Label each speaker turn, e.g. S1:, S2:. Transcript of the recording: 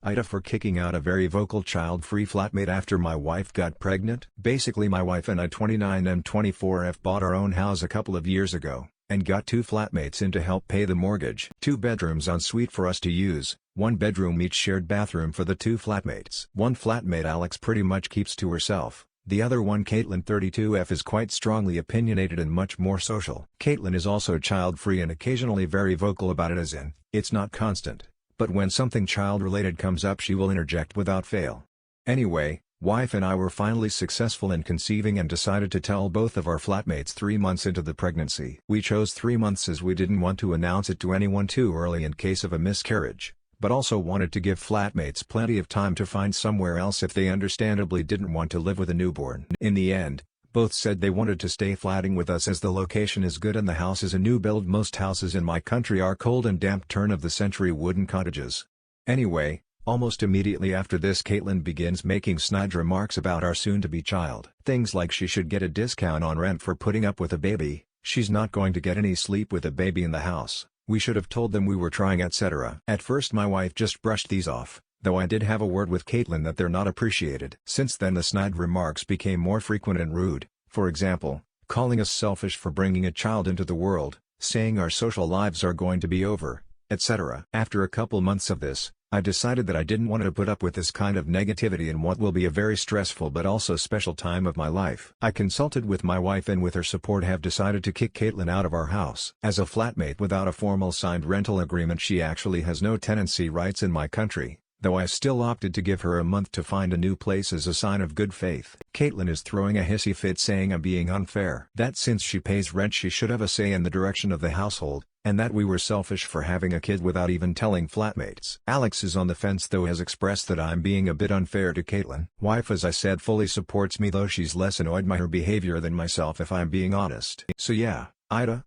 S1: AITA for kicking out a very vocal child-free flatmate after my wife got pregnant. Basically my wife and I 29 and 24F bought our own house a couple of years ago, and got 2 flatmates in to help pay the mortgage. 2 bedrooms en suite for us to use, 1 bedroom each shared bathroom for the 2 flatmates. One flatmate Alex pretty much keeps to herself. The other one Caitlin 32F is quite strongly opinionated and much more social. Caitlin is also child-free and occasionally very vocal about it, as in, it's not constant, but when something child-related comes up she will interject without fail. Anyway, wife and I were finally successful in conceiving and decided to tell both of our flatmates 3 months into the pregnancy. We chose 3 months as we didn't want to announce it to anyone too early in case of a miscarriage, but also wanted to give flatmates plenty of time to find somewhere else if they understandably didn't want to live with a newborn. In the end, both said they wanted to stay flatting with us as the location is good and the house is a new build. Most houses in my country are cold and damp turn-of-the-century wooden cottages. Anyway, almost immediately after this Caitlin begins making snide remarks about our soon-to-be child. Things like she should get a discount on rent for putting up with a baby, she's not going to get any sleep with a baby in the house, we should have told them we were trying, etc. At first my wife just brushed these off, though I did have a word with Caitlin that they're not appreciated. Since then the snide remarks became more frequent and rude, for example, calling us selfish for bringing a child into the world, saying our social lives are going to be over, etc. After a couple months of this, I decided that I didn't want to put up with this kind of negativity in what will be a very stressful but also special time of my life. I consulted with my wife and with her support have decided to kick Caitlin out of our house. As a flatmate without a formal signed rental agreement she actually has no tenancy rights in my country, though I still opted to give her a month to find a new place as a sign of good faith. Caitlin is throwing a hissy fit saying I'm being unfair. That since she pays rent she should have a say in the direction of the household, and that we were selfish for having a kid without even telling flatmates. Alex is on the fence though, has expressed that I'm being a bit unfair to Caitlin. Wife, as I said, fully supports me though she's less annoyed by her behavior than myself if I'm being honest. So yeah, AITA,